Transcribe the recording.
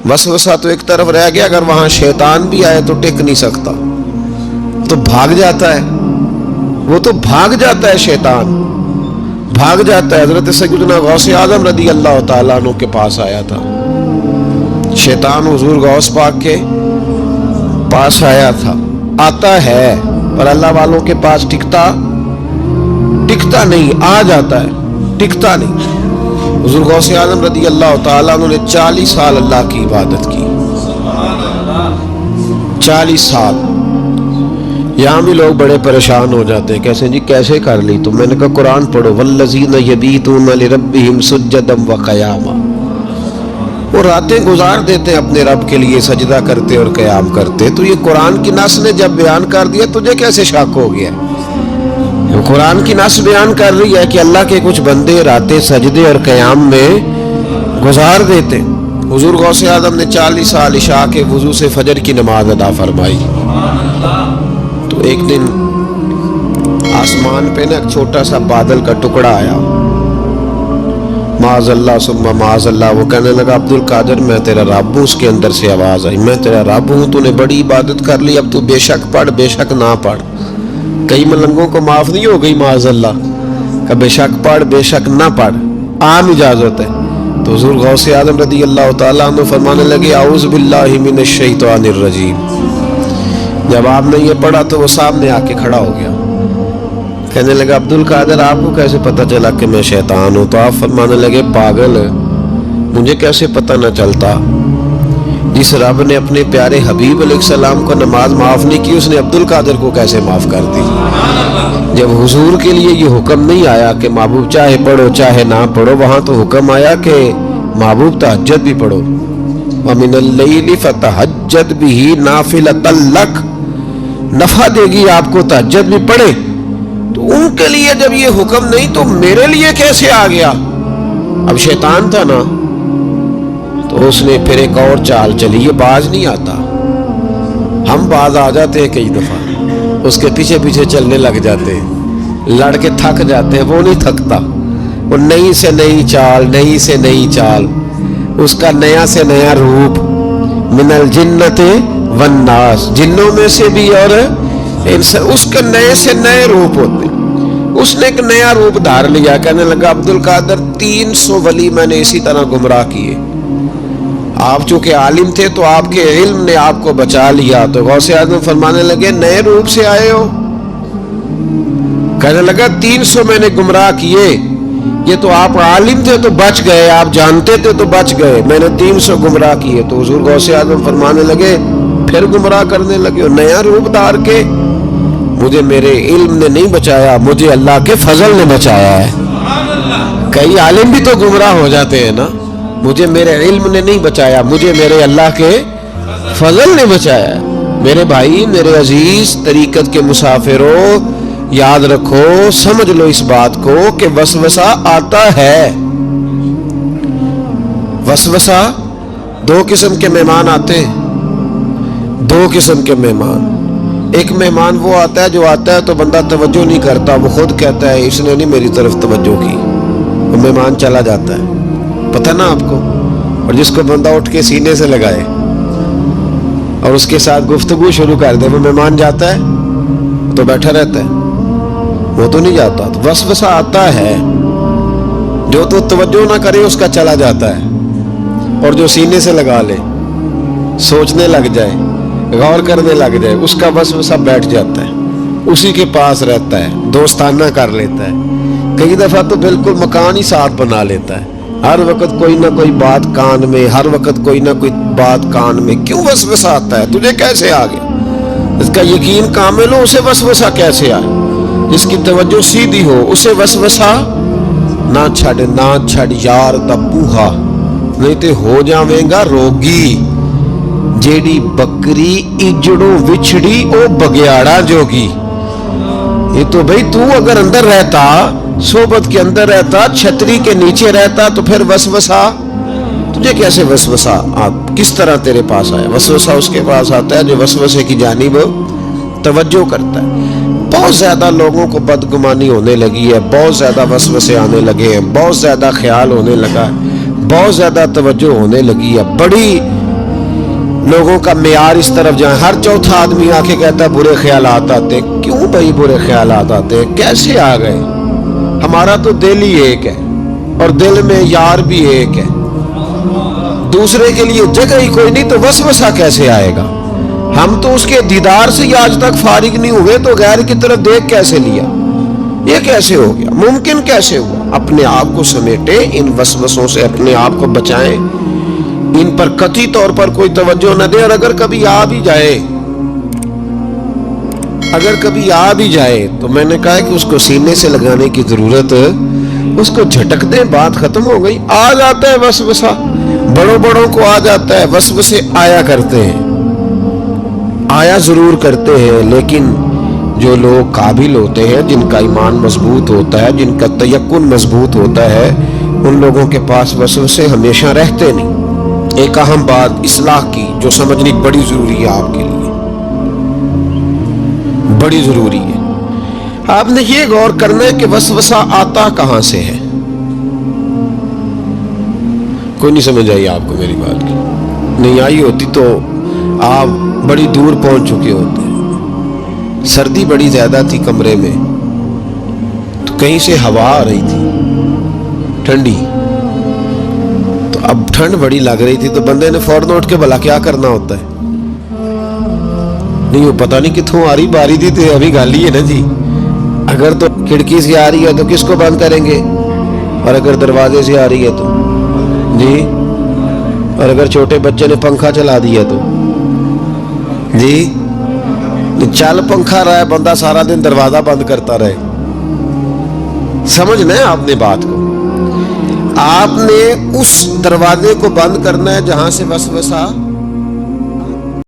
वसवसा तो एक तरफ रह गया, अगर वहां शैतान भी आए तो टिक नहीं सकता, तो भाग जाता है, वो तो भाग जाता है, शैतान भाग जाता है। हजरत सैयदना गौसे आजम रदी अल्लाह ताला अन्हु के पास आया था, शैतान हुजूर गौस पाक के पास आया था, आता है पर अल्लाह वालों के पास टिकता नहीं, आ जाता है, टिकता नहीं। हुजूर गौसे आजम रदी अल्लाह ताला अन्हु ने 40 साल अल्लाह की इबादत की, 40 साल। यहाँ भी लोग बड़े परेशान हो जाते हैं, कैसे जी कैसे कर ली? तो मैंने कहा कुरान पढ़ो, वल्लज़ीना यबीतूना लिरब्बिहिम सुज्जदम व क़यामा, वो रातें गुजार देते हैं अपने रब के लिए, सजदा करते और क़याम करते। तो ये कुरान की नस ने जब बयान कर दिया, तुझे कैसे शक हो गया? कुरान की नस बयान कर रही है कि अल्लाह के कुछ बंदे रातें सजदे और क़याम में गुजार देते। हुजूर गौसे आज़म ने 40 साल इशा के वुज़ू से फजर की नमाज अदा फरमाई। तो एक दिन आसमान पे ना एक छोटा सा बादल का टुकड़ा आया, माज़अल्लाह सुम्मा माज़अल्लाह। वो कहने लगा अब्दुल कादिर मैं तेरा रब हूँ। उसके अंदर से आवाज़ आई, मैं तेरा रब हूँ, तूने बड़ी इबादत कर ली, अब तू बेशक पढ़ बेशक ना पढ़। कई मलंगों को माफ नहीं हो गई माज़अल्लाह का बेशक पढ़ बेशक ना पढ़, आम इजाजत है। तो हुजूर गौसे आज़म रज़ी अल्लाह तआला अन्हु फरमाने लगे औज़ु बिल्लाहि मिनश शैतानिर रजीम। जब आपने ये पढ़ा तो वो सामने आके खड़ा हो गया, कहने लगा अब्दुल कादिर आपको कैसे पता चला कि मैं शैतान हूँ? तो आप फरमाने लगे पागल, मुझे कैसे पता न चलता? जिस रब ने अपने प्यारे हबीब अलैहिस्सलाम को नमाज माफ़ नहीं की, उसने अब्दुल कादिर को कैसे माफ़ कर दी? जब हुजूर के लिए ये हुक्म नहीं आया कि महबूब चाहे पढ़ो चाहे ना पढ़ो, वहाँ तो हुक्म आया कि महबूब तहज्जुद भी पढ़ो, व मिनल लैली फतहज्जद बिही नाफिलतल लक, नफ़ा देगी आपको तहज्जुद भी पढ़े। तो उनके लिए जब ये हुक्म नहीं तो मेरे लिए कैसे आ गया? अब शैतान था ना, तो उसने फिर एक और चाल चली, ये बाज नहीं आता, हम बाज आ जाते हैं कई दफा, उसके पीछे पीछे चलने लग जाते हैं, लड़के थक जाते हैं, वो नहीं थकता, वो नई से नई चाल, नई से नई चाल, उसका नया से नया रूप, मिनल जिन्नते वन्नास, जिन्नों में से भी और उसके नए से नए रूप होते। उसने एक नया रूप धार लिया, कहने लगा अब्दुल कादिर 300 वली मैंने इसी तरह गुमराह किए, आप चूंकि आलिम थे तो आपके इल्म ने आपको बचा लिया। तो गौसे आज़म फरमाने लगे नए रूप से आए हो? कहने लगा 300 मैंने गुमराह किए, ये तो आप आलिम थे तो बच गए, आप जानते थे तो बच गए, मैंने 300 गुमराह किए। तो हुजूर गौसे आज़म फरमाने लगे फिर गुमराह करने लगे हो, नया रूप धार के? मुझे मेरे इल्म ने नहीं बचाया, मुझे अल्लाह के फजल ने बचाया है। कई आलिम भी तो गुमराह हो जाते हैं ना, मुझे मेरे इल्म ने नहीं बचाया, मुझे मेरे अल्लाह के फजल ने बचाया। मेरे भाई मेरे अजीज तरीकत के मुसाफिरों, याद रखो, समझ लो इस बात को कि वसवसा आता है। वसवसा दो किस्म के मेहमान आते हैं, दो किस्म के मेहमान। एक मेहमान वो आता है जो आता है तो बंदा तवज्जो नहीं करता, वो खुद कहता है इसने नहीं मेरी तरफ तवज्जो की, वो मेहमान चला जाता है, पता ना आपको। और जिसको बंदा उठ के सीने से लगाए और उसके साथ गुफ्तगू शुरू कर दे, वो मेहमान जाता है तो बैठा रहता है, वो तो नहीं जाता। तो वसवसा आता है, जो तो तवज्जो ना करे उसका चला जाता है, और जो सीने से लगा ले, सोचने लग जाए, गौर करने लग जाए, उसका वसवसा बैठ जाता है, उसी के पास रहता है, दोस्ताना कर लेता है। कई दफा तो बिल्कुल मकान ही साथ बना लेता है, हर वक्त कोई ना कोई बात कान में, हर वक्त कोई ना कोई बात कान में। क्यों वसवसा आता है? तुझे कैसे आ गया? इसका यकीन कामिल हो, उसे वसवसा कैसे आए? जिसकी तवज्जो सीधी हो उसे वसवसा ना छड़ यार दा बूहा, नहीं तो हो जावेगा रोगी। जेड़ी बकरी इजड़ों विछड़ी ओ बगियाड़ा जोगी। ये तो भाई तू अगर अंदर रहता, सोबत के अंदर रहता, छतरी के नीचे रहता, तो फिर वसवसा तुझे कैसे वसवसा आप किस तरह तेरे पास आया? वसवसा उसके पास आता है जो वसवसे की जानिब तवज्जो करता है। बहुत ज्यादा लोगों को बदगुमानी होने लगी है, बहुत ज्यादा वसवसे आने लगे हैं, बहुत ज्यादा ख्याल होने लगा है, बहुत ज्यादा तवज्जो होने लगी है, बड़ी लोगों का मेयार इस तरफ जाए, हर चौथा आदमी आके कहता है बुरे ख्यालात आते हैं। क्यों भाई बुरे ख्यालात आते हैं, कैसे आ गए? हमारा तो दिल ही एक है और दिल में यार भी एक है, दूसरे के लिए जगह ही कोई नहीं, तो वसवसा कैसे आएगा? हम तो उसके दीदार से ही आज तक फारिग नहीं हुए, तो गैर की तरफ देख कैसे लिया? ये कैसे हो गया? मुमकिन कैसे हुआ? अपने आप को समेटे, इन वसवसों से अपने आप को बचाएं, इन पर कतई तौर पर कोई तवज्जो न दे। और अगर कभी आ भी जाए, अगर कभी आ भी जाए तो मैंने कहा कि उसको सीने से लगाने की जरूरत, उसको झटक दे, बात खत्म हो गई। आ जाता है वसवसा, बड़ों बड़ों को आ जाता है, वसवसे आया करते हैं, आया जरूर करते हैं, लेकिन जो लोग काबिल होते हैं, जिनका ईमान मजबूत होता है, जिनका तयक्कुन मजबूत होता है, उन लोगों के पास वसवसे हमेशा रहते नहीं। एक अहम बात इस्लाह की जो समझनी बड़ी जरूरी है, आपके लिए बड़ी जरूरी है। आपने ये गौर करना है कि वसवसा आता कहां से है। कोई नहीं समझ आई आपको मेरी बात की? नहीं आई होती तो आप बड़ी दूर पहुंच चुके होते। सर्दी बड़ी ज्यादा थी कमरे में, तो कहीं से हवा आ रही थी ठंडी, तो अब ठंड बड़ी लग रही थी, तो बंदे ने फौरन उठ के भला क्या करना होता है? नहीं, वो पता नहीं कितों आ रही बारी थी, तो अभी गाली है ना जी। अगर तो खिड़की से आ रही है तो किसको बंद करेंगे, और अगर दरवाजे से आ रही है तो जी, और अगर छोटे बच्चे ने पंखा चला दिया तो जी, चल पंखा रहा है, बंदा सारा दिन दरवाजा बंद करता रहे। समझना है आपने बात को, आपने उस दरवाजे को बंद करना है जहां से वसवसा